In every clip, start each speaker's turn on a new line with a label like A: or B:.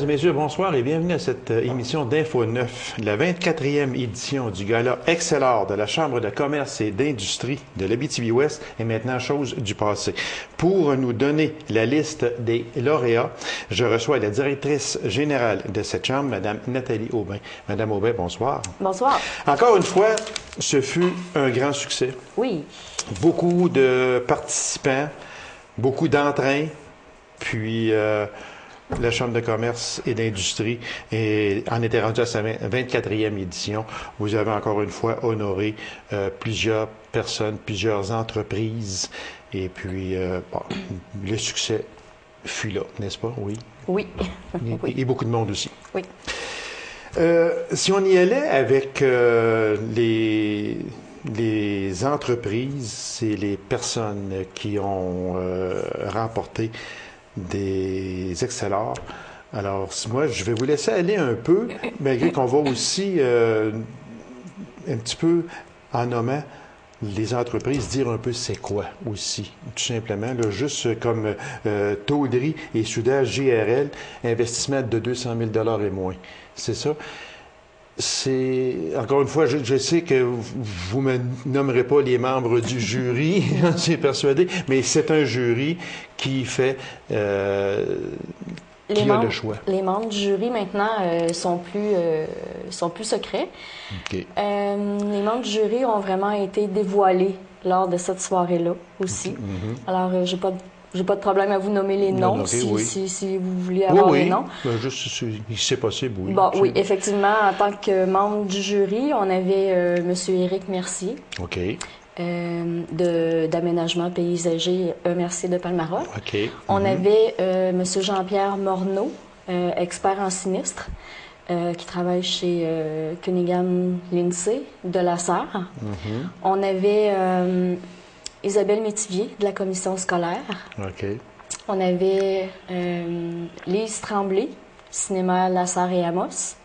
A: messieurs, bonsoir et bienvenue à cette émission d'Info 9, la 24e édition du gala Excellor de la Chambre de commerce et d'industrie de l'Abitibi-Ouest est maintenant chose du passé. Pour nous donner la liste des lauréats, je reçois la directrice générale de cette chambre, Mme Nathalie Aubin. Mme Aubin, bonsoir.
B: Bonsoir.
A: Encore une fois, ce fut un grand succès.
B: Oui.
A: Beaucoup de participants, beaucoup d'entrain, puis la Chambre de commerce et d'industrie en était rendue à sa 24e édition. Vous avez encore une fois honoré plusieurs personnes, plusieurs entreprises, et puis bon, le succès fut là, n'est-ce pas? Oui.
B: Oui.
A: Et beaucoup de monde aussi.
B: Oui.
A: Si on y allait avec les entreprises et les personnes qui ont remporté des Excellors. Alors, moi, je vais vous laisser aller un peu, malgré qu'on va aussi un petit peu, en nommant les entreprises, dire un peu c'est quoi aussi, tout simplement. Là, juste comme tôlerie et soudage GRL, investissement de 200 000 et moins. C'est ça. C'est, encore une fois, je sais que vous ne me nommerez pas les membres du jury, j'en suis persuadé, mais c'est un jury qui fait, qui a le choix.
B: Les membres du jury, maintenant, sont plus secrets.
A: Okay.
B: Les membres du jury ont vraiment été dévoilés lors de cette soirée-là aussi.
A: Okay. Mm-hmm.
B: Alors, j'ai pas de problème à vous nommer les noms,
A: okay, oui.
B: si vous voulez avoir les noms.
A: Oui, juste si c'est possible, oui.
B: Bon, oui, effectivement, en tant que membre du jury, on avait M. Éric Mercier.
A: OK.
B: D'aménagement paysager Mercier de Palmaroque.
A: OK. Mm-hmm.
B: On avait M. Jean-Pierre Morneau, expert en sinistre, qui travaille chez Cunningham Lindsay de la Sarre.
A: Mm-hmm.
B: On avait Isabelle Métivier de la commission scolaire.
A: OK.
B: On avait Lise Tremblay, cinéma La Sarre et Amos.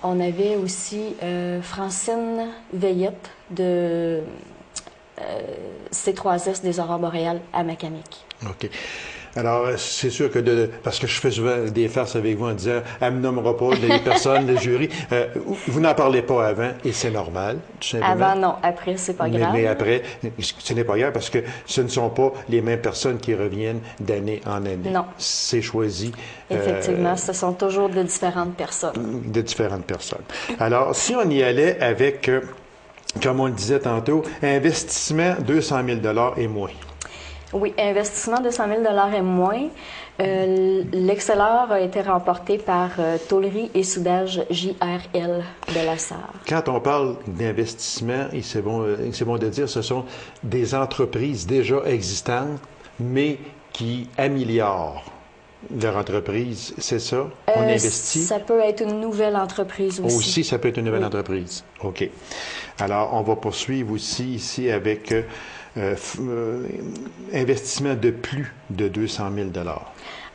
B: On avait aussi Francine Veillette de C3S des Aurores boréales à Macamic.
A: OK. Alors, c'est sûr que parce que je fais souvent des farces avec vous en disant « Elle ne me nommera pas les personnes, le jury ». Vous n'en parlez pas avant, et c'est normal, tout simplement.
B: Avant, non. Après, c'est pas grave.
A: Mais après, ce n'est pas grave parce que ce ne sont pas les mêmes personnes qui reviennent d'année en année.
B: Non.
A: C'est choisi.
B: Effectivement, ce sont toujours de différentes personnes.
A: De différentes personnes. Alors, si on y allait avec, comme on le disait tantôt, investissement 200 000 et moins.
B: Oui, investissement de 100 000 et moins. L'Excellor a été remporté par Tôlerie et soudage JRL de la Sarre.
A: Quand on parle d'investissement, et c'est bon de dire, ce sont des entreprises déjà existantes, mais qui améliorent leur entreprise, c'est ça? On investit?
B: Ça peut être une nouvelle entreprise aussi.
A: Aussi, ça peut être une nouvelle
B: oui.
A: entreprise. OK. Alors, on va poursuivre aussi ici avec investissement de plus de 200 000 $.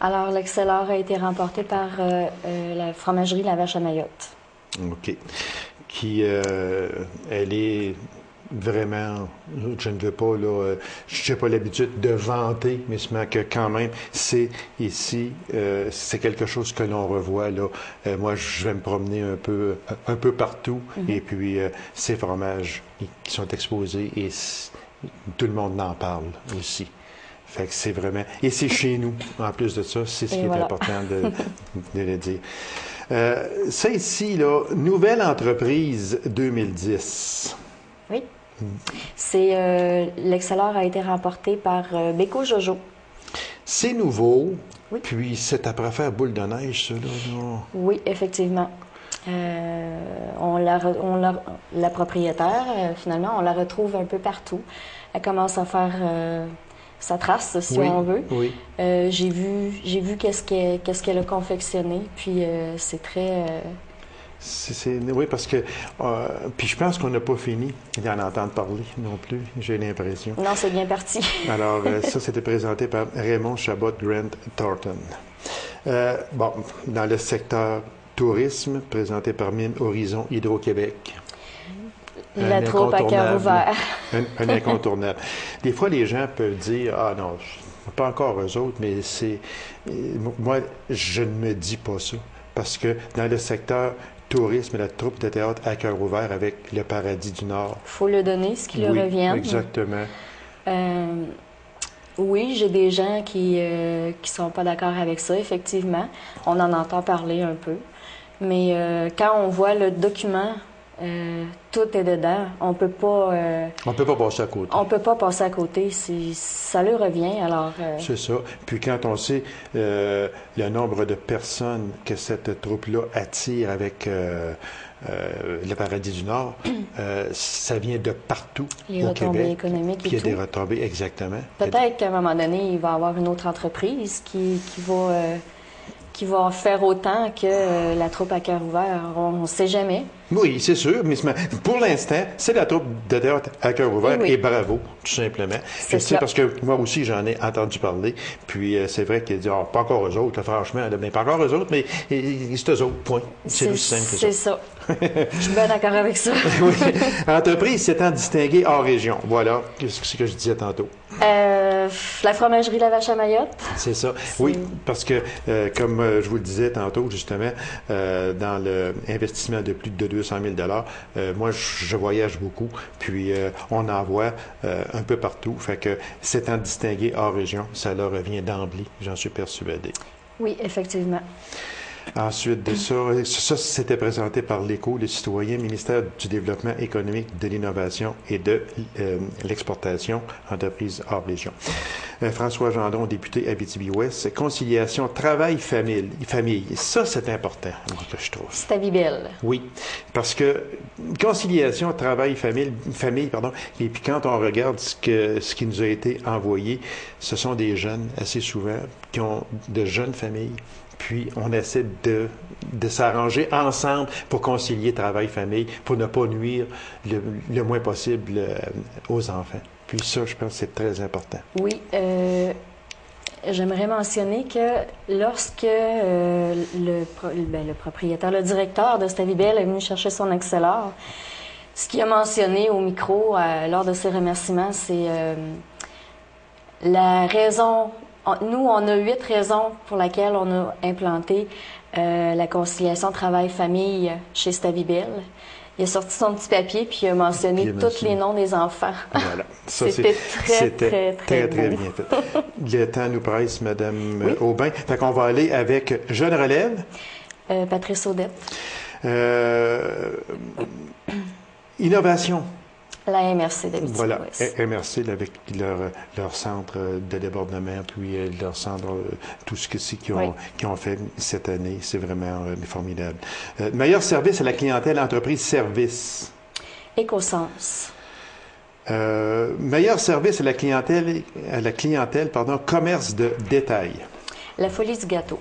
B: Alors, l'Excellor a été remporté par la fromagerie La Vache à Mayotte.
A: OK. Qui, elle est vraiment, je ne veux pas, là, je n'ai pas l'habitude de vanter, mais c'est que quand même, c'est ici, c'est quelque chose que l'on revoit, là. Moi, je vais me promener un peu partout, et puis ces fromages qui sont exposés, et tout le monde en parle aussi. Fait que c'est vraiment... Et c'est chez nous, en plus de ça, c'est ce qui est important de le dire. Ça ici, là, nouvelle entreprise 2010.
B: Oui. C'est l'Excellor a été remporté par Beko Jojo. C'est
A: nouveau,
B: oui.
A: Puis c'est après faire boule de neige, ça, là.
B: Oui, effectivement. La propriétaire, finalement, on la retrouve un peu partout. Elle commence à faire sa trace, si on veut.
A: Oui.
B: J'ai vu qu'est-ce qu'elle a confectionné, puis c'est très...
A: Oui, parce que... puis je pense qu'on n'a pas fini d'en entendre parler non plus, j'ai l'impression.
B: Non, c'est bien parti.
A: Alors, ça, c'était présenté par Raymond Chabot Grant Thornton. Bon, dans le secteur tourisme, présenté par Mine Horizon Hydro-Québec.
B: La troupe à cœur ouvert.
A: Un incontournable. Des fois, les gens peuvent dire « Ah non, pas encore eux autres, mais moi, je ne me dis pas ça. Parce que dans le secteur tourisme, la troupe de théâtre à cœur ouvert avec le Paradis du Nord.
B: Il faut le donner, ce qui lui revient.
A: Exactement.
B: Oui, j'ai des gens qui sont pas d'accord avec ça, effectivement. On en entend parler un peu. Mais quand on voit le document, tout est dedans. On peut pas
A: passer à côté.
B: On peut pas passer à côté. Ça lui revient, alors...
A: C'est ça. Puis quand on sait le nombre de personnes que cette troupe-là attire avec le Paradis du Nord, ça vient de partout
B: les
A: au Québec.
B: Économiques
A: puis il y a des retombées, exactement.
B: Peut-être qu'à un moment donné, il va y avoir une autre entreprise qui va faire autant que la troupe à cœur ouvert. On ne sait jamais.
A: Oui, c'est sûr, mais pour l'instant, c'est la troupe de théâtre à cœur ouvert et bravo, tout simplement. Je sais parce que moi aussi, j'en ai entendu parler, puis c'est vrai qu'il dit, pas encore eux autres, là, franchement, mais pas encore eux autres, mais c'est eux autres, point. C'est aussi simple que ça.
B: C'est ça. Je suis bien d'accord avec ça.
A: Oui. Entreprise s'étant distinguée hors région, voilà ce que je disais tantôt.
B: La fromagerie La Vache à Mayotte.
A: C'est ça. Oui, parce que, comme je vous le disais tantôt, justement, dans l'investissement de plus de 200 000 moi, je voyage beaucoup, puis on en voit un peu partout. Fait que, s'étant distingué hors région, ça leur revient d'emblée, j'en suis persuadé.
B: Oui, effectivement.
A: Ensuite de ça c'était présenté par l'Écho, les citoyens, ministère du Développement économique, de l'Innovation et de l'Exportation, entreprise hors région. François Gendron, député Abitibi-Ouest, conciliation travail-famille. Ça, c'est important, je trouve.
B: C'est Abibel.
A: Oui, parce que conciliation travail-famille, et puis quand on regarde ce qui nous a été envoyé, ce sont des jeunes, assez souvent, qui ont de jeunes familles. Puis, on essaie de s'arranger ensemble pour concilier travail-famille, pour ne pas nuire le moins possible aux enfants. Puis ça, je pense que c'est très important. Oui.
B: J'aimerais mentionner que lorsque le propriétaire, le directeur de Stavibel est venu chercher son Accélère, ce qu'il a mentionné au micro lors de ses remerciements, c'est la raison... Nous, on a 8 raisons pour lesquelles on a implanté la conciliation travail-famille chez Stavibel. Il a sorti son petit papier puis il a mentionné tous les noms des enfants.
A: Voilà.
B: C'était très
A: bien fait. Le temps nous presse, Mme Aubin. Fait qu'on va aller avec Jeune Relève.
B: Patrice Audette.
A: Innovation.
B: La MRC d'Abitibi.
A: Voilà, MRC avec leur centre de débordement, puis leur centre, tout ce qu'ils ont fait cette année, c'est vraiment formidable. Meilleur service à la clientèle, entreprise service.
B: Écosens.
A: Meilleur service à la clientèle, commerce de détail.
B: La Folie du Gâteau.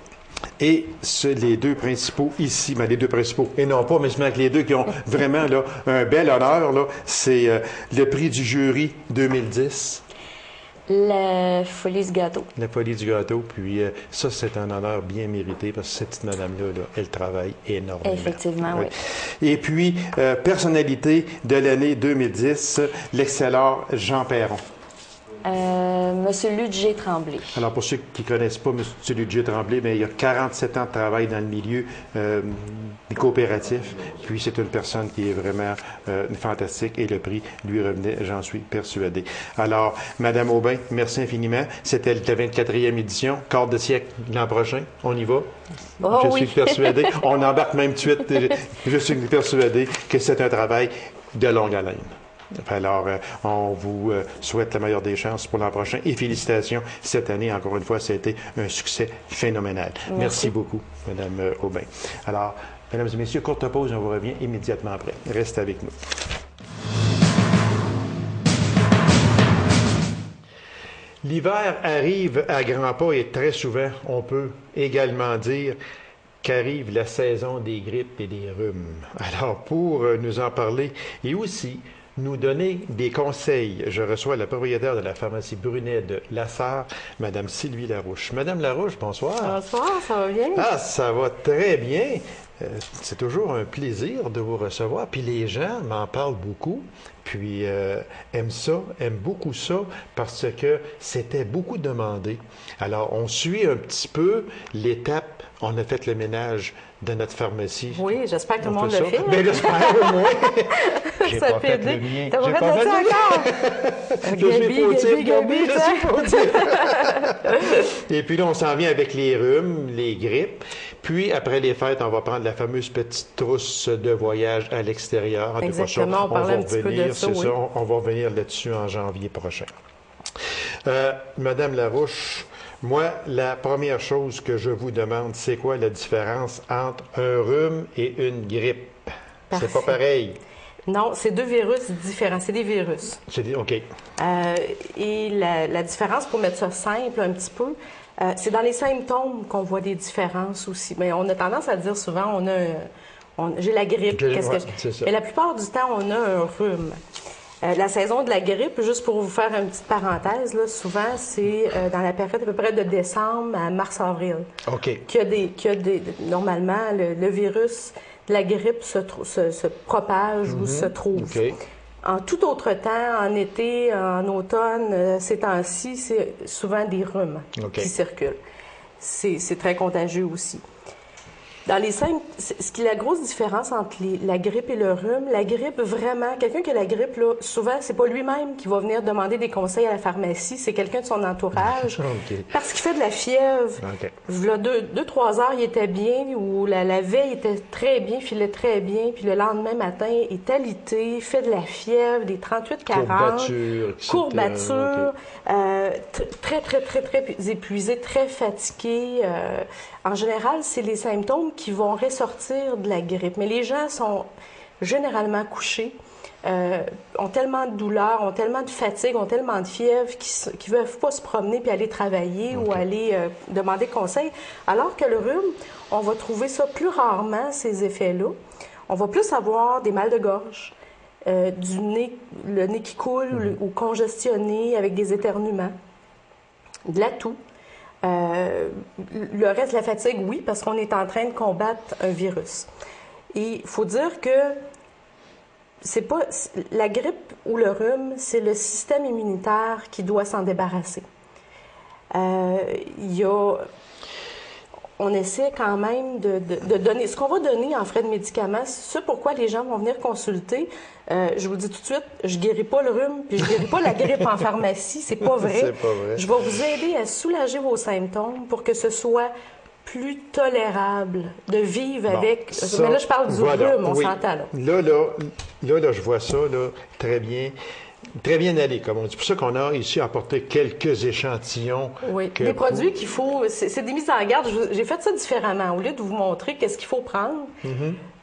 A: Et les deux principaux ici, les deux principaux, et non pas, mais je mets les deux qui ont vraiment là, un bel honneur, là, c'est le prix du jury 2010.
B: La Folie du Gâteau.
A: La Folie du Gâteau, puis ça, c'est un honneur bien mérité, parce que cette petite madame-là, elle travaille énormément.
B: Effectivement, oui.
A: Et puis, personnalité de l'année 2010, l'excellent Jean Perron.
B: Monsieur Ludger Tremblay. Alors,
A: pour ceux qui ne connaissent pas Monsieur Ludger Tremblay, bien, il y a 47 ans de travail dans le milieu coopératif. Puis, c'est une personne qui est vraiment fantastique et le prix lui revenait, j'en suis persuadé. Alors, Madame Aubin, merci infiniment. C'était la 24e édition. Quart de siècle l'an prochain. On y va? Je suis persuadé. On embarque même tout de suite. Je suis persuadé que c'est un travail de longue haleine. Alors, on vous souhaite la meilleure des chances pour l'an prochain et félicitations. Cette année, encore une fois, ça a été un succès phénoménal. Merci beaucoup, Mme Aubin. Alors, Mesdames et Messieurs, courte pause, on vous revient immédiatement après. Restez avec nous. L'hiver arrive à grands pas et très souvent, on peut également dire qu'arrive la saison des grippes et des rhumes. Alors, pour nous en parler et aussi nous donner des conseils, je reçois la propriétaire de la pharmacie Brunet de Lassar, Mme Sylvie Larouche. Madame Larouche, bonsoir.
C: Bonsoir, ça va bien?
A: Ah, ça va très bien. C'est toujours un plaisir de vous recevoir. Puis les gens m'en parlent beaucoup, puis aiment beaucoup ça, parce que c'était beaucoup demandé. Alors, on suit un petit peu l'étape. On a fait le ménage de notre pharmacie.
C: Oui, j'espère que tout le monde le fait.
A: Bien, j'espère au moins. J'ai
C: Ça
A: pas
C: peut
A: fait
C: aider.
A: le mien.
C: T'as
A: J'ai
C: pas
A: pas
C: fait
A: fait
C: ça
A: le
C: encore?
A: Je suis fautif, Gabi, je
C: ça.
A: suis fautif. Et puis là, on s'en vient avec les rhumes, les grippes. Puis, après les fêtes, on va prendre la fameuse petite trousse de voyage à l'extérieur. En tout cas, ça,
C: Exactement, on parlait un petit peu de ça,
A: c'est
C: oui.
A: ça, on va revenir là-dessus en janvier prochain. Madame Larouche, moi, la première chose que je vous demande, c'est quoi la différence entre un rhume et une grippe?
C: Parfait.
A: C'est pas pareil.
C: Non, c'est deux virus différents. C'est des virus.
A: OK.
C: Et la différence, pour mettre ça simple un petit peu, c'est dans les symptômes qu'on voit des différences aussi. Mais on a tendance à dire souvent, j'ai la grippe.
A: C'est ça.
C: Mais la plupart du temps, on a un rhume. La saison de la grippe, juste pour vous faire une petite parenthèse, là, souvent, c'est dans la période à peu près de décembre à mars-avril.
A: OK.
C: Normalement, le virus de la grippe se propage ou se trouve.
A: OK.
C: En tout autre temps, en été, en automne, ces temps-ci, c'est souvent des rhumes qui circulent. C'est très contagieux aussi. Dans les symptômes, ce qui est la grosse différence entre la grippe et le rhume, la grippe, vraiment, quelqu'un qui a la grippe, là, souvent, c'est pas lui-même qui va venir demander des conseils à la pharmacie, c'est quelqu'un de son entourage. Parce qu'il fait de la fièvre. Il y a 2-3 heures, il était bien, ou la veille, il était très bien, filait très bien, puis le lendemain matin, il est alité, fait de la fièvre, des 38-40. Courbature. Très, très, très, très épuisé, très fatigué. En général, c'est les symptômes qui vont ressortir de la grippe. Mais les gens sont généralement couchés, ont tellement de douleurs, ont tellement de fatigue, ont tellement de fièvre qu'ils ne veulent pas se promener puis aller travailler ou aller demander conseil. Alors que le rhume, on va trouver ça plus rarement, ces effets-là. On va plus avoir des mal de gorge, du nez, le nez qui coule ou congestionné avec des éternuements, de la toux. Le reste, la fatigue, oui, parce qu'on est en train de combattre un virus. Et il faut dire que c'est pas la grippe ou le rhume, c'est le système immunitaire qui doit s'en débarrasser. On essaie quand même de donner... Ce qu'on va donner en frais de médicaments, c'est ça pourquoi les gens vont venir consulter. Je vous dis tout de suite, je guéris pas le rhume, puis je guéris pas la grippe en pharmacie, c'est pas vrai.
A: C'est pas vrai.
C: Je vais vous aider à soulager vos symptômes pour que ce soit plus tolérable de vivre avec...
A: Ça,
C: mais là, je parle du rhume, on s'entend là.
A: Là, je vois ça là, très bien. Très bien allé, comme on dit. C'est pour ça qu'on a ici apporté quelques échantillons.
C: Oui, des produits qu'il faut... C'est des mises en garde. J'ai fait ça différemment. Au lieu de vous montrer qu'est-ce qu'il faut prendre,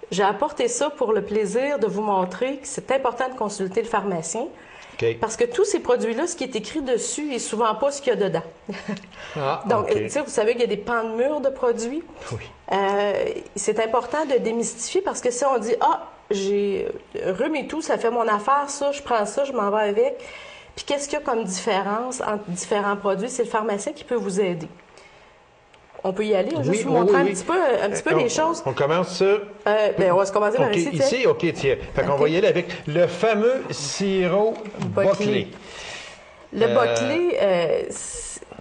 C: j'ai apporté ça pour le plaisir de vous montrer que c'est important de consulter le pharmacien. Parce que tous ces produits-là, ce qui est écrit dessus est souvent pas ce qu'il y a dedans. Donc, tu sais, vous savez qu'il y a des pans de mur de produits.
A: Oui.
C: C'est important de démystifier parce que si on dit « Ah, j'ai rhume et tout, ça fait mon affaire, ça, je prends ça, je m'en vais avec. » Puis qu'est-ce qu'il y a comme différence entre différents produits? C'est le pharmacien qui peut vous aider. On peut y aller, juste vous montrer un petit peu les choses.
A: On commence ça.
C: On va se commencer par ici.
A: Ici, tiens. Fait qu'on va y aller avec le fameux sirop Boclé.
C: Le Boclé,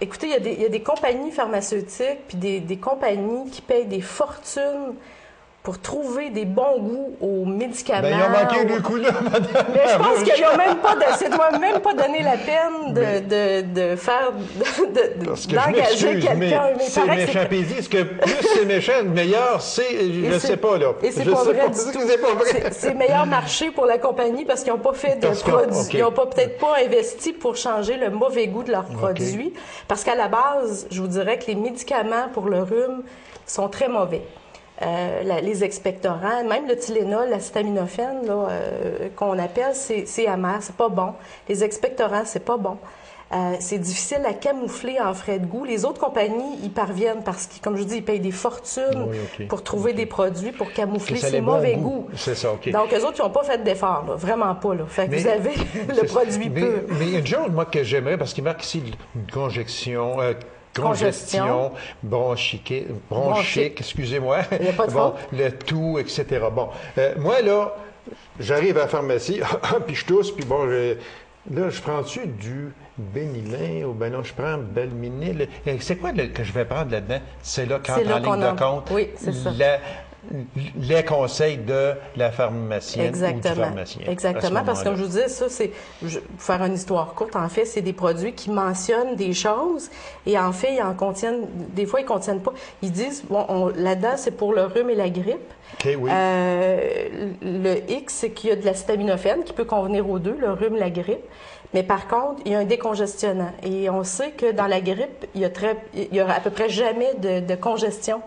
C: écoutez, il y a des compagnies pharmaceutiques puis des compagnies qui payent des fortunes pour trouver des bons goûts aux médicaments.
A: Bien, il a manqué du coup, là, madame.
C: Mais je pense qu'il ne doit même pas donner la peine d'engager quelqu'un.
A: C'est méchant. Puis ils disent que plus c'est méchant, meilleur c'est... Je ne sais pas, là.
C: Et c'est pas vrai du tout. C'est meilleur marché pour la compagnie parce qu'ils n'ont pas fait de produits. Ils n'ont peut-être pas investi pour changer le mauvais goût de leurs produits. Parce qu'à la base, je vous dirais que les médicaments pour le rhume sont très mauvais. Les expectorants, même le Tylenol, l'acétaminophène qu'on appelle, c'est amer, c'est pas bon. Les expectorants, c'est pas bon. C'est difficile à camoufler en frais de goût. Les autres compagnies y parviennent parce que, comme je dis, ils payent des fortunes pour trouver des produits pour camoufler ces mauvais goûts.
A: C'est ça,
C: Donc, eux autres, ils n'ont pas fait d'efforts, vraiment pas. Là. Fait que vous avez le produit pur.
A: Mais il y a une chose, moi, que j'aimerais, parce qu'il marque ici une conjonction... congestion, bronchique, excusez-moi, bon, le tout, etc. Bon, moi, là, j'arrive à la pharmacie, puis je tousse, puis bon, là, je prends-tu du Benylin ou ben non, je prends Belminil. C'est quoi que je vais prendre là-dedans? C'est là, quand en ligne de compte,
C: oui, c'est ça.
A: Les conseils de la pharmacienne ou du pharmacien.
C: Exactement, parce que comme je vous disais, ça, c'est, pour faire une histoire courte, en fait, c'est des produits qui mentionnent des choses et en fait, ils en contiennent, des fois, ils ne contiennent pas. Ils disent, bon, là-dedans, c'est pour le rhume et la grippe.
A: OK, oui.
C: Le X, c'est qu'il y a de l'acétaminophène qui peut convenir aux deux, le rhume et la grippe. Mais par contre, il y a un décongestionnant. Et on sait que dans la grippe, il y a à peu près jamais de congestion.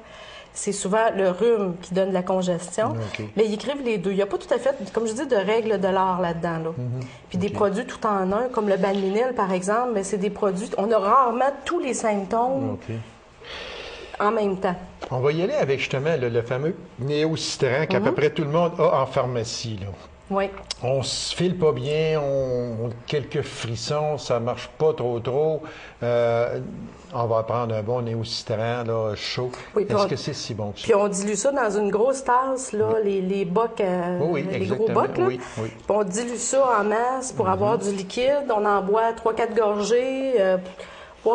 C: C'est souvent le rhume qui donne la congestion. Okay. Mais ils écrivent les deux. Il n'y a pas tout à fait, comme je dis, de règle de l'art là-dedans. Là. Puis des produits tout en un, comme le Banminil, par exemple, mais c'est des produits... On a rarement tous les symptômes en même temps.
A: On va y aller avec justement le fameux Néocitran qu'à peu près tout le monde a en pharmacie. Là.
C: Oui.
A: On se file pas bien, on a quelques frissons, ça marche pas trop. On va prendre un bon Néocitran là, chaud. Oui, est-ce que c'est si bon que ça?
C: Puis on dilue ça dans une grosse tasse, là, les bocs, les gros bocs. Là.
A: Oui.
C: Puis on dilue ça en masse pour avoir du liquide. On en boit 3-4 gorgées.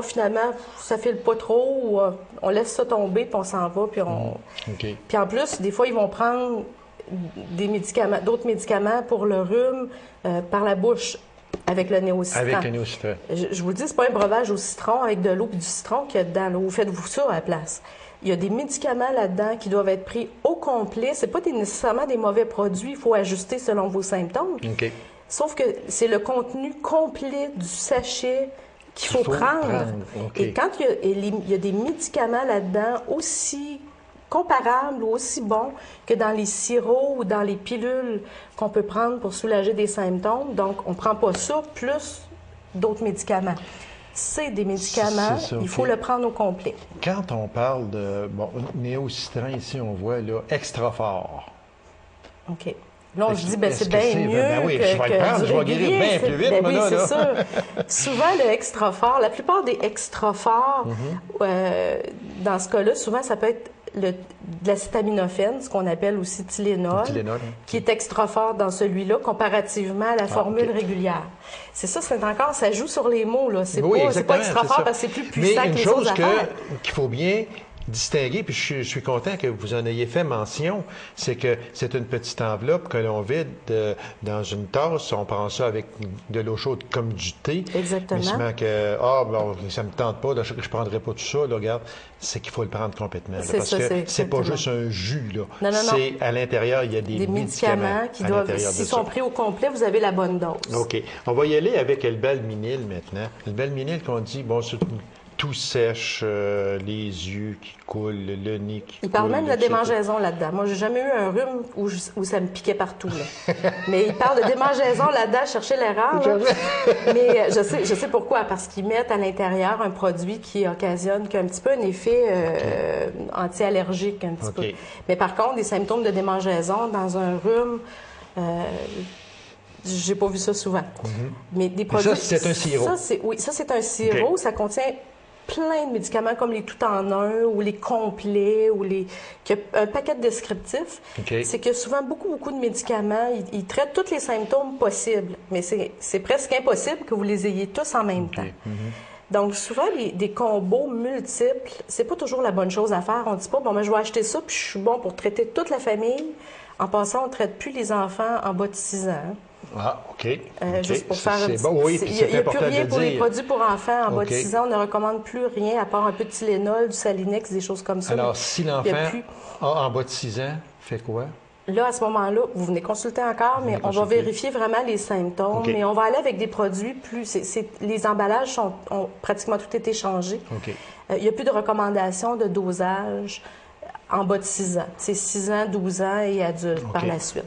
C: Finalement, ça file pas trop. On laisse ça tomber, puis on s'en va. Puis Puis en plus, des fois, ils vont prendre d'autres médicaments pour le rhume par la bouche avec le Néocitran.
A: Avec le Néocitran.
C: Je vous le dis, c'est pas un breuvage au citron avec de l'eau et du citron qu'il y a dedans. Là. Vous faites-vous ça à la place. Il y a des médicaments là-dedans qui doivent être pris au complet. C'est pas nécessairement des mauvais produits. Il faut ajuster selon vos symptômes.
A: Okay.
C: Sauf que c'est le contenu complet du sachet qu'il faut prendre. Okay. Et quand il y a des médicaments là-dedans aussi comparables ou aussi bons que dans les sirops ou dans les pilules qu'on peut prendre pour soulager des symptômes. Donc, on ne prend pas ça plus d'autres médicaments. C'est des médicaments, il faut le prendre au complet.
A: Quand on parle de Néocitran, ici, on voit là, extra fort.
C: OK. Là, je dis, c'est bien mieux
A: oui, je vais le prendre, je vais guérir bien plus vite.
C: Oui, c'est sûr. Souvent, le extra fort, la plupart des extra forts, dans ce cas-là, souvent, ça peut être de l'acétaminophène, ce qu'on appelle aussi Tylenol, qui est extra fort dans celui-là, comparativement à la formule régulière. C'est ça, ça joue sur les mots, là. C'est pas extra fort parce que c'est plus puissant que les autres affaires.
A: Qu'il faut bien distinguer, puis je suis content que vous en ayez fait mention, c'est que c'est une petite enveloppe que l'on vide dans une tasse, on prend ça avec de l'eau chaude comme du thé.
C: Exactement.
A: Mais seulement que, ça me tente pas, là, je prendrai pas tout ça, là, regarde, c'est qu'il faut le prendre complètement. Là, parce que c'est pas juste un jus, là.
C: Non.
A: C'est, à l'intérieur, il y a des médicaments
C: qui doivent, s'ils sont pris au complet, vous avez la bonne dose.
A: OK. On va y aller avec le Belminil maintenant. Le Belminil qu'on dit, tout sèche, les yeux qui coulent, le nez qui coule.
C: Il parle même de la démangeaison là-dedans. Moi, j'ai jamais eu un rhume où ça me piquait partout. Là. Mais il parle de démangeaison là-dedans, chercher l'erreur. Mais je sais pourquoi. Parce qu'ils mettent à l'intérieur un produit qui occasionne un petit peu un effet anti-allergique un petit peu. Mais par contre, des symptômes de démangeaison dans un rhume... j'ai pas vu ça souvent. Mais des produits...
A: Ça, c'est un sirop.
C: Ça, c'est un sirop. Ça contient plein de médicaments comme les tout-en-un ou les complets ou un paquet de descriptifs. C'est que souvent, beaucoup de médicaments, ils traitent tous les symptômes possibles. Mais c'est presque impossible que vous les ayez tous en même temps. Donc, souvent, des combos multiples, c'est pas toujours la bonne chose à faire. On dit pas, je vais acheter ça, puis je suis bon pour traiter toute la famille. En passant, on ne traite plus les enfants en bas de 6 ans.
A: Ah, OK.
C: Juste pour faire
A: c'est bon, oui,
C: il n'y a plus rien pour les produits pour enfants en bas de 6 ans. On ne recommande plus rien à part un peu de Tylenol, du Salinex, des choses comme ça.
A: Alors, si l'enfant en bas de 6 ans, fait quoi?
C: Là, à ce moment-là, vous venez consulter encore, mais on va vérifier vraiment les symptômes. Mais on va aller avec des produits plus... les emballages ont pratiquement tout été changés. Il n'y a plus de recommandations de dosage en bas de 6 ans. C'est 6 ans, 12 ans et adultes par la suite.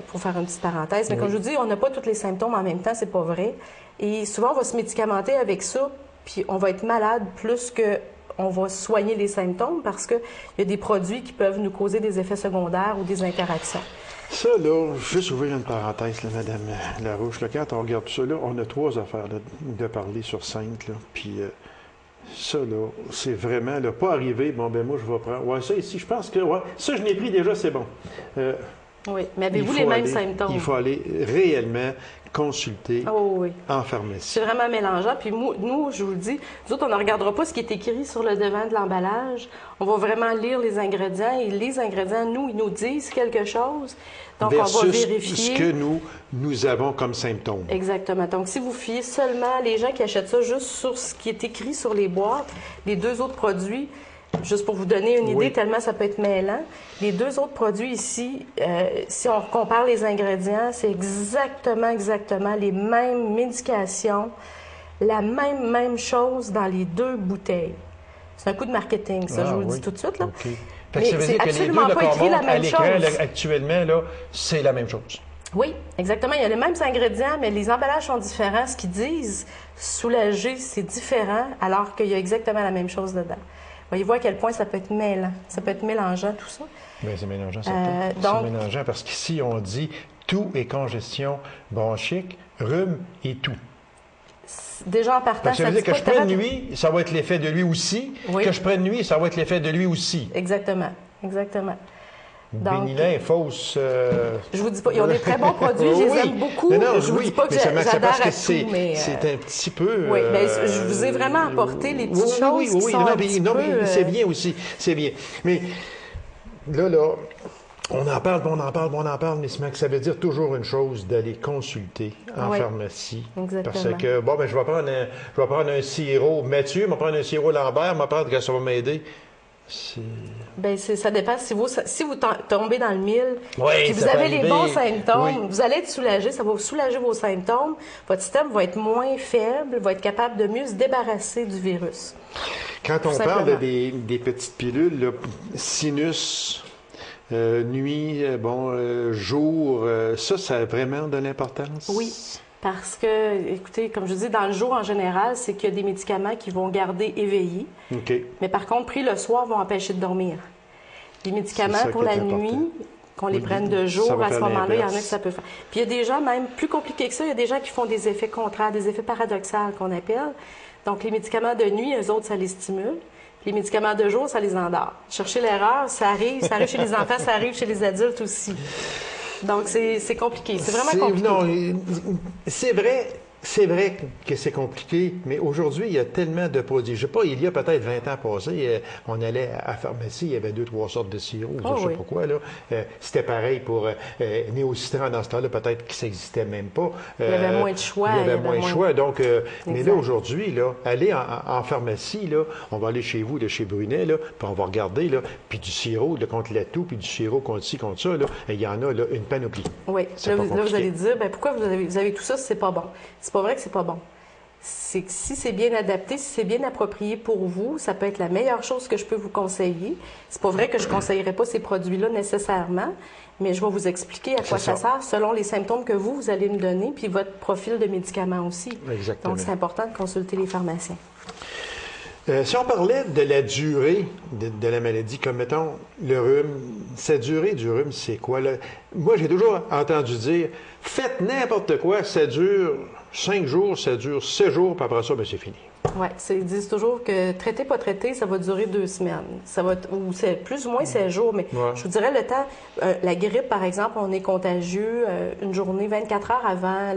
C: Pour faire une petite parenthèse. Mais comme je vous dis, on n'a pas tous les symptômes en même temps, c'est pas vrai. Et souvent, on va se médicamenter avec ça, puis on va être malade plus que on va soigner les symptômes parce qu'il y a des produits qui peuvent nous causer des effets secondaires ou des interactions.
A: Ça, là, juste ouvrir une parenthèse, là, Madame Larouche. Là, quand on regarde tout ça, là, on a 3 affaires là, de parler sur 5. Là, puis Ça, là, c'est vraiment, là, pas arrivé, bon, ben moi, je vais prendre. Ouais, ça ici, je pense que, ouais, ça, je l'ai pris déjà, c'est bon.
C: Oui, mais avez-vous les mêmes symptômes?
A: Il faut aller réellement consulter
C: oui.
A: en pharmacie.
C: C'est vraiment mélangeant. Puis nous, je vous le dis, nous autres, on ne regardera pas ce qui est écrit sur le devant de l'emballage. On va vraiment lire les ingrédients. Et les ingrédients, nous, ils nous disent quelque chose. Donc,
A: versus
C: on va vérifier
A: ce que nous avons comme symptômes.
C: Exactement. Donc, si vous fiez seulement les gens qui achètent ça juste sur ce qui est écrit sur les boîtes, les deux autres produits, juste pour vous donner une idée, tellement ça peut être mêlant. Les deux autres produits ici, si on compare les ingrédients, c'est exactement les mêmes médications, la même chose dans les deux bouteilles. C'est un coup de marketing, ça, je vous le dis tout de suite. Là.
A: Okay.
C: Mais
A: ça veut dire que les deux,
C: absolument pas écrit la même
A: l'écran,
C: chose.
A: là, actuellement, là, c'est la même chose.
C: Oui, exactement. Il y a les mêmes ingrédients, mais les emballages sont différents. Ce qu'ils disent, soulager, c'est différent, alors qu'il y a exactement la même chose dedans. Voyez-vous à quel point ça peut être mêlant, ça peut être mélangeant, tout ça.
A: Bien, c'est mélangeant, certain. C'est mélangeant parce qu'ici, on dit toux et congestion bronchique, rhume et tout.
C: Déjà en partant,
A: ça veut dire que je prenne nuit, ça va être l'effet de lui aussi. Oui. Que je prenne nuit, ça va être l'effet de lui aussi.
C: Exactement.
A: Bénilin, fausse.
C: Je vous dis pas, ils ont des très bons produits, je les aime beaucoup.
A: Non,
C: je vous dis pas que j'adore à tout, mais
A: c'est un petit peu.
C: Oui, bien, je vous ai vraiment apporté les petites choses qui sont
A: mais c'est bien aussi, c'est bien. Mais là, on en parle, mais ça veut dire toujours une chose, d'aller consulter en pharmacie.
C: Exactement.
A: Parce que, bon, ben, je vais prendre un sirop Mathieu, je vais prendre un sirop Lambert, je vais prendre que ça va m'aider.
C: Bien, ça dépend. Si vous tombez dans le mille,
A: puis
C: vous avez les bons symptômes, vous allez être soulagé, ça va vous soulager vos symptômes. Votre système va être moins faible, va être capable de mieux se débarrasser du virus.
A: Quand on parle des petites pilules, là, sinus, nuit, jour, ça a vraiment de l'importance?
C: Oui. Parce que, écoutez, comme je dis, dans le jour en général, c'est qu'il y a des médicaments qui vont garder éveillé.
A: Okay.
C: Mais par contre, pris le soir, vont empêcher de dormir. Les médicaments pour la nuit, qu'on les prenne de jour, à ce moment-là, il y en a que ça peut faire. Puis il y a des gens, même plus compliqués que ça, il y a des gens qui font des effets contraires, des effets paradoxaux qu'on appelle. Donc les médicaments de nuit, eux autres, ça les stimule. Les médicaments de jour, ça les endort. Chercher l'erreur, ça arrive chez les enfants, ça arrive chez les adultes aussi. Donc, c'est compliqué. C'est vraiment compliqué.
A: Non, c'est vrai que c'est compliqué, mais aujourd'hui, il y a tellement de produits. Je ne sais pas, il y a peut-être 20 ans passés, on allait à la pharmacie, il y avait 2-3 sortes de sirop, je ne sais pas quoi. C'était pareil pour Néocitran dans ce temps-là, peut-être que ça n'existait même pas.
C: Il y avait moins de choix.
A: Il y avait moins de choix. Donc, mais là, aujourd'hui, aller en pharmacie, là, on va aller chez vous, chez Brunet, là, puis on va regarder, là, puis du sirop contre la toux, puis du sirop contre ci, contre ça, là, il y en a une panoplie.
C: Oui. Là, vous allez dire, pourquoi vous avez tout ça si c'est pas bon? C'est pas vrai que c'est pas bon. C'est que si c'est bien adapté, si c'est bien approprié pour vous, ça peut être la meilleure chose que je peux vous conseiller. C'est pas vrai que je conseillerais pas ces produits-là nécessairement, mais je vais vous expliquer à quoi ça sert selon les symptômes que vous allez me donner, puis votre profil de médicament aussi.
A: Exactement.
C: Donc, c'est important de consulter les pharmaciens.
A: Si on parlait de la durée de la maladie, comme mettons le rhume, sa durée du rhume, c'est quoi? Là? Moi, j'ai toujours entendu dire, faites n'importe quoi, ça dure 5 jours, ça dure 7 jours, puis après ça, c'est fini.
C: Oui, ils disent toujours que traité, pas traité, ça va durer 2 semaines. Ou c'est plus ou moins 16 jours, mais je vous dirais le temps. La grippe, par exemple, on est contagieux une journée, 24 heures avant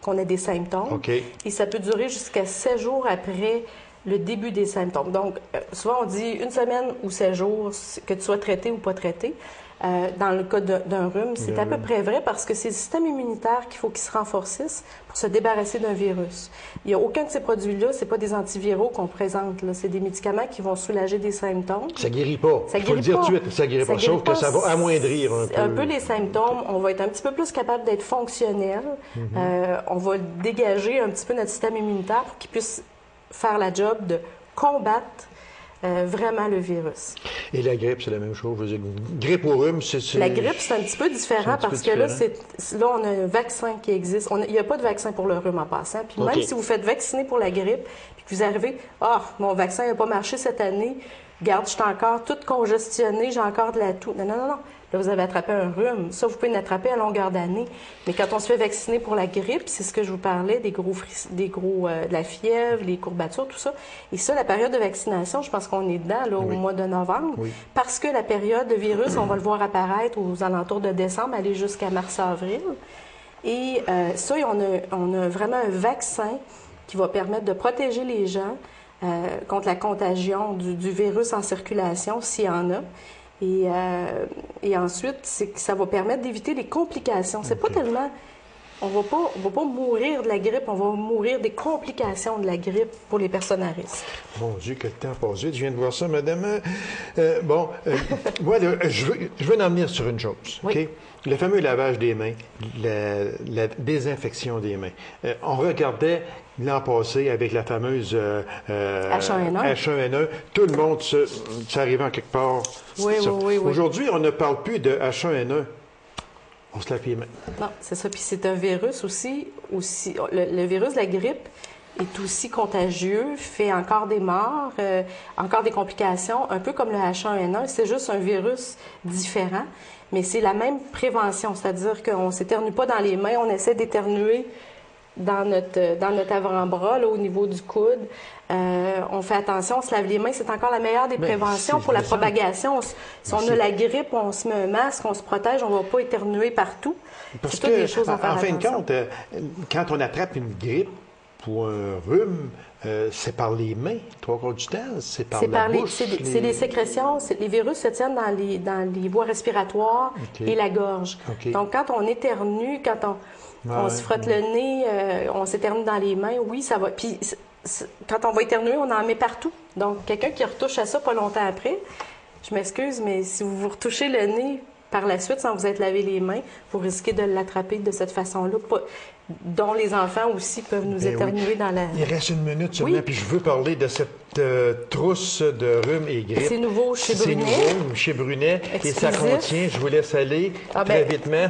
C: qu'on ait des symptômes.
A: Okay. Et
C: ça peut durer jusqu'à 7 jours après le début des symptômes. Donc, souvent, on dit 1 semaine ou 7 jours, que tu sois traité ou pas traité. Dans le cas d'un rhume, c'est à peu près vrai parce que c'est le système immunitaire qu'il faut qu'il se renforcisse pour se débarrasser d'un virus. Il n'y a aucun de ces produits-là, c'est pas des antiviraux qu'on présente. C'est des médicaments qui vont soulager des symptômes.
A: Ça guérit pas. Il faut le dire tout de suite, ça guérit pas. Sauf que ça va amoindrir un peu.
C: Un peu les symptômes. On va être un petit peu plus capable d'être fonctionnel. On va dégager un petit peu notre système immunitaire pour qu'il puisse faire la job de combattre vraiment le virus.
A: Et la grippe, c'est la même chose. Je veux dire, grippe ou rhume,
C: La grippe, c'est un petit peu différent parce que là, on a un vaccin qui existe. Il n'y a pas de vaccin pour le rhume en passant. Puis même si vous faites vacciner pour la grippe, puis que vous arrivez, mon vaccin n'a pas marché cette année, Garde, je suis encore toute congestionnée, j'ai encore de la toux. Non, non, non, non. Là, vous avez attrapé un rhume. Ça, vous pouvez l'attraper à longueur d'année. Mais quand on se fait vacciner pour la grippe, c'est ce que je vous parlais, de la fièvre, les courbatures, tout ça. Et ça, la période de vaccination, je pense qu'on est dedans, là, au mois de novembre. Oui. Parce que la période de virus, on va le voir apparaître aux alentours de décembre, aller jusqu'à mars-avril. Et ça, on a vraiment un vaccin qui va permettre de protéger les gens contre la contagion du virus en circulation, s'il y en a. Et ensuite, ça va permettre d'éviter les complications. C'est pas tellement... On va pas mourir de la grippe, on va mourir des complications de la grippe pour les personnes à risque.
A: Mon Dieu, que le temps passe vite. Je viens de voir ça, madame. Moi, là, je veux en venir sur une chose. Oui. Okay? Le fameux lavage des mains, la désinfection des mains. On regardait l'an passé avec la fameuse H1N1. Tout le monde s'arrivait en quelque part.
C: Oui.
A: Aujourd'hui, on ne parle plus de H1N1. On se lave les mains.
C: Non, c'est ça. Puis c'est un virus aussi le virus de la grippe est aussi contagieux, fait encore des morts, encore des complications, un peu comme le H1N1. C'est juste un virus différent, mais c'est la même prévention, c'est-à-dire qu'on ne s'éternue pas dans les mains, on essaie d'éternuer dans notre avant-bras, là, au niveau du coude. On fait attention, on se lave les mains. C'est encore la meilleure des préventions pour la propagation. Si on a la grippe, on se met un masque, on se protège, on ne va pas éternuer partout.
A: Parce que, des choses à faire en fin de compte, quand on attrape une grippe ou un rhume, c'est par les mains, 3/4 du temps, c'est par la bouche.
C: C'est les sécrétions. Les virus se tiennent dans les voies respiratoires et la gorge. Donc, quand on éternue, quand on se frotte le nez, on s'éternue dans les mains, oui, ça va. Puis, quand on va éternuer, on en met partout. Donc, quelqu'un qui retouche à ça pas longtemps après, je m'excuse, mais si vous vous retouchez le nez par la suite sans vous être lavé les mains, vous risquez de l'attraper de cette façon-là, dont les enfants aussi peuvent nous éternuer dans la...
A: Il reste une minute seulement, puis je veux parler de cette trousse de rhume et grippe.
C: C'est nouveau chez Brunet.
A: C'est nouveau chez Brunet. Et ça contient, je vous laisse aller très vitement.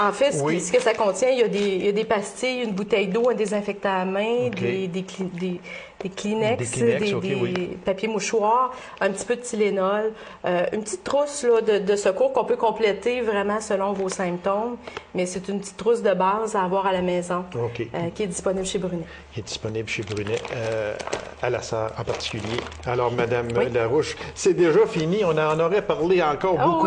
C: En fait, ce que ça contient, il y a des pastilles, une bouteille d'eau, un désinfectant à main, des Kleenex, des papiers mouchoirs, un petit peu de Tylenol, une petite trousse là, de secours qu'on peut compléter vraiment selon vos symptômes, mais c'est une petite trousse de base à avoir à la maison qui est disponible chez Brunet.
A: Qui est disponible chez Brunet, à la SAR en particulier. Alors, Madame Larouche, c'est déjà fini. On en aurait parlé encore beaucoup,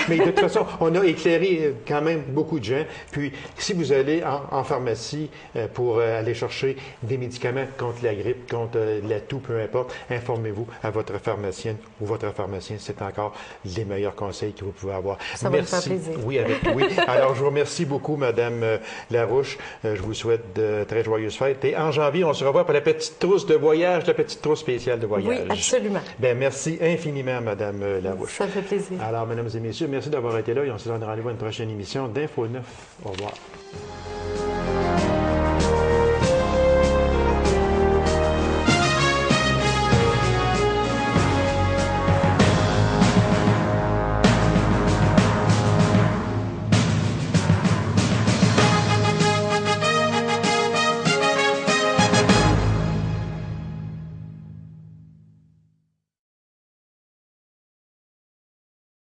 A: mais de toute façon, on a éclairé quand même beaucoup de gens. Puis, si vous allez en pharmacie pour aller chercher des médicaments contre la grippe, contre la toux, peu importe, informez-vous à votre pharmacienne ou votre pharmacien. C'est encore les meilleurs conseils que vous pouvez avoir.
C: Ça va me faire plaisir.
A: Oui. Alors, je vous remercie beaucoup, Madame Larouche. Je vous souhaite de très joyeuses fêtes. Et en janvier, on se revoit pour la petite trousse de voyage, la petite trousse spéciale de voyage.
C: Oui, absolument.
A: Bien, merci infiniment, Madame Larouche.
C: Ça me fait plaisir.
A: Alors, Mesdames et Messieurs, merci d'avoir été là et on se donne rendez-vous à une prochaine émission d'Info 9. Au revoir.